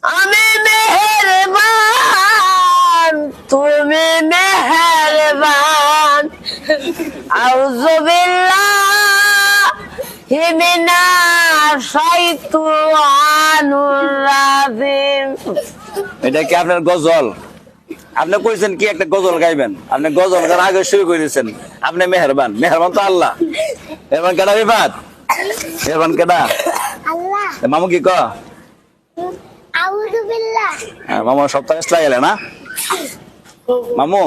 আমি মেহেরবান তুমি মেহেরবান আউযু বিল্লাহি মিনাশ শাইতানির রাজিম। এটা কি আপনার গজল? আপনি কইছেন কি একটা গজল গাইবেন, আপনি গজল গান আগে শুরু করে দিয়েছেন। আপনি মেহেরবান, মেহেরবান তো আল্লাহ। মেহেরবান কেডা বিবাদ? মেহেরবান কেডা? আল্লাহ। মামু কি ক? আউযু বিল্লাহ। মামু সপ্তাহে ইসলা গেলে না মামু?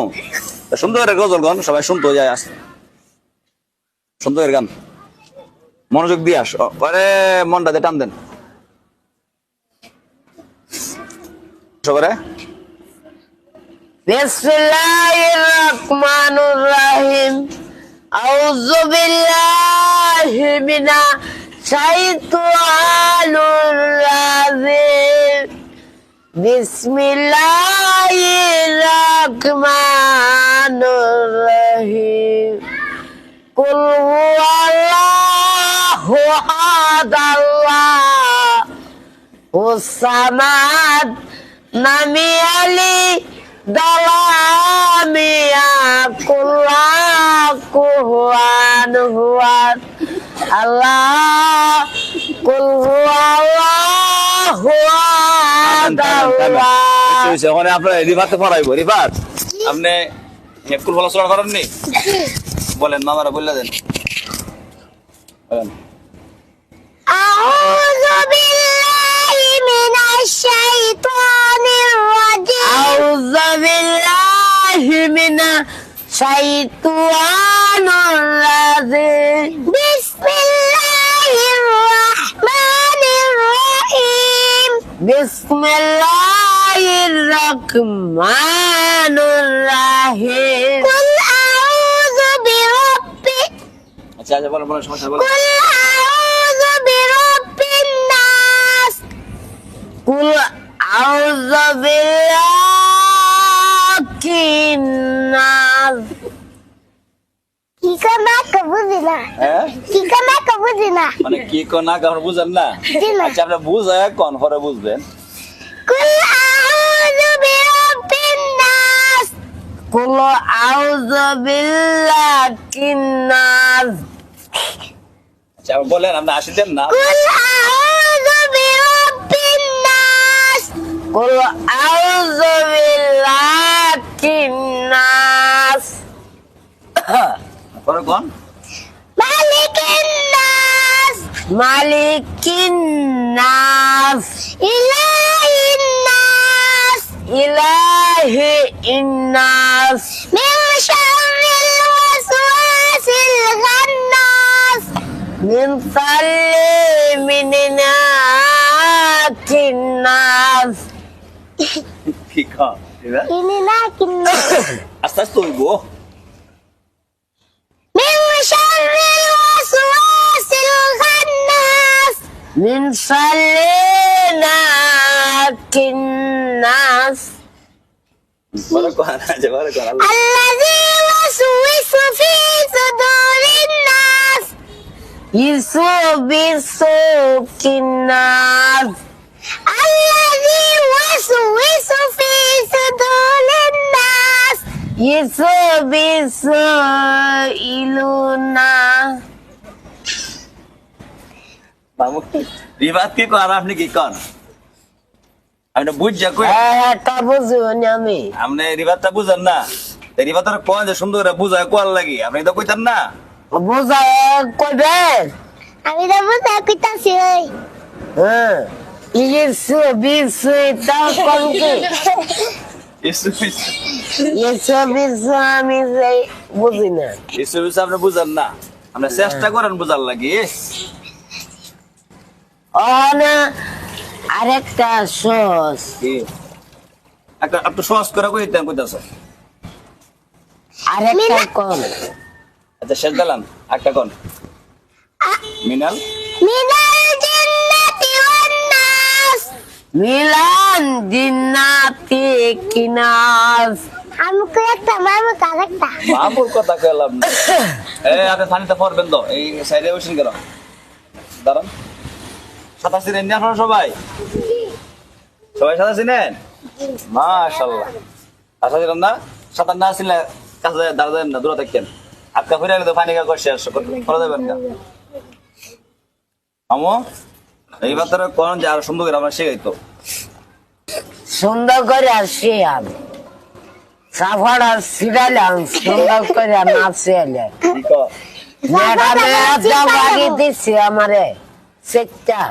সুন্দর গজল গান, সবাই শুনতে যায় আসতে। সুন্দর গান, মনোযোগ দিয়ে আস, পরে মনটা দিয়ে টান দেন সবারে। বিসমিল্লাহির রহমানির রহিম আউযু বিল্লাহি মিনাশ শাইতানির রাজিম বিসমিল্লাহির রহমানির রহিম কুল হুয়াল্লাহু আহাদ আল্লাহুস সামাদ নামি আলি দালামিয়া কুল্লাকুহান হুয়ান আল্লাহ কুল হুয়াল্লাহু আহাদ আল্লাহ। ওখানে আপনার রিফাতে পড়াইবো। রিফাত, আপনি কুল ফলা চড়া করেননি? বলেন, মামারা বললে দেন। বলেন। আউযু বিল্লাহি মিনাশ শাইতানির রাজিম। আউযু বিল্লাহি মিনাশ শাইতানির রাজিম বিসমিল্লাহির রাহমানির রহিম। বিসমিল্লাহির রহমানির রহিম কুল আউযু বিরাব্বি আচ্ছা আচ্ছা, বলেন বলেন, সমস্যা বলেন। কুল আউযু বিরাব্বিন নাস। কুল আউযু বিরাব্বিন নাস। কি কানা কবুজি না, হ্যাঁ, কি কানা কবুজি না। মানে কি কোন না আপনি বুঝেন না? জি না। আচ্ছা, আপনি বুঝায় কোন পরে বুঝবেন। কুল আউযু বিরাব্বিন নাস। কুল আউযু বিল্লাহিন নাস। আচ্ছা, আপনি বলেন, আপনি আসি দেন না। কুল আউযু বিরাব্বিন নাস। কুল আউযু বিল্লাহিন নাস। পরে কোন? মালিকিন নাস। মালিকিন নাস। ইলাহিন নাস। ইলাহিন নাস। মিন শাররিল ওয়াসওয়াসিল খান্নাস। মিন শাররি মিনাতিন নাস। কি কোন? এবার ইনি না কিন্না। আস্তে আস্তে হইবো। মিন শাররিল ওয়াসওয়াসিল খান্নাস। মিন শাররি নাতিন নাস। পরে কোন? আচ্ছা, পরে কোন? আল্লাযী ওয়াসওয়িসু ফি সুদুরিন নাস। ইসবিসু কিন্নাস। আল্লাযী ওয়াসওয়িসু ফি সুদুরিন নাস। ইসবিসু ইলুনা। মামু রিফাত কি কোন, আপনি কি কোন? আপনি বুঝা কই? একটা বুঝুন আমি আপনি রিফাতটা বুঝেন না। রিফাতের কোন যে সুন্দর করে বুঝায় কোয়াল লাগি, আপনি তো কইতেন না। বুঝায় কবে। আমি তো বুঝা কইতাছি। হ্যাঁ, ইসবিসু তা কোন কি? ইসবিসু আমি বুঝি না। এসব আপনি বুঝেন না, আপনি চেষ্টা করেন বুঝার লাগি। না আরেকটা সস কি একটা একটু সহজ করে কইতেন, কইতাছ। আরেকটা কোন? আচ্ছা, শেষ দিলাম একটা কোন। মিনাল মিনাল জিন্নাতি ওয়ান নাস। মিলান জিন্নাতি কিনাস। আমি কই একটা মামু কারেক্টা। মামুর কথা কইলাম না। আপনি পানিতে পড়বেন তো, এই সাইডে বসেন কেন? দাঁড়ান। 87 ইন্ডিয়ান সবাই সবাই সাঁতার চিনেন? মাশাআল্লাহ। আশা ছিলাম না সাঁতার না চিনলে কাছে দাঁড়াবেন না, দূরে থাকেন। আপকা ফিরে গেলে তো পানি কা করছে করে দেবেন না আমো। এইবার তো কোন যে আর সুন্দর করে আমরা শিখাইতো। সুন্দর করে আসি আমি সাফাড়া সিরালাম সুন্দর করে নাচে কি কও? ম্যাডামে একটা বাড়ি দিচ্ছে আমারে সেটা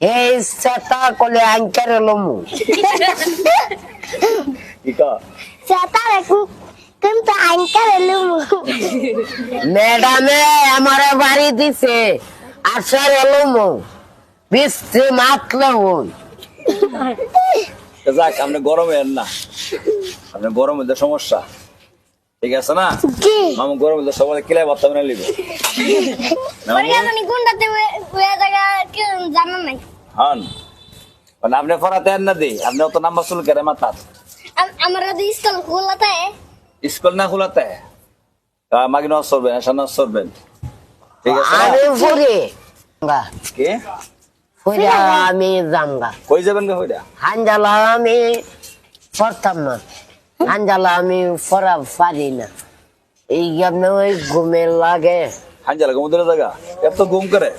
এই সেটা করলে আঙ্কার লমু কি কও? সেটারে কিন্তু আঙ্কার এলুমু ম্যাডামে আমারে বাড়ি দিছে আসার লমু বৃষ্টি মাতলে হই যাক আপনি গরমে এর না, আপনি গরমের যে সমস্যা ঠিক আছে না কি মামু, গরমের যে সবাই কিলাই ভাবতে না লিবে পরিগানি গুন্ডাতে ওই জায়গা কি জানেন নাই হন মানে আপনি পড়াতে আর না দিই, আপনি অত নাম্বার চুল কেড়ে মাথার আমরা তো স্কুল খোলাতে স্কুল না খোলাতে মাগি নজ করবেন, এসা নজ করবেন ঠিক আছে না? আমি ফুরি কি ফুরি আমি জামগা কই যাবেন গে হইরা? হাঞ্জালা আমি পড়তাম না, হাঞ্জালা আমি পড়া পারি না, এই জন্য ওই ঘুমের লাগে। হাঞ্জালা ঘুমোতে জায়গা এত ঘুম করে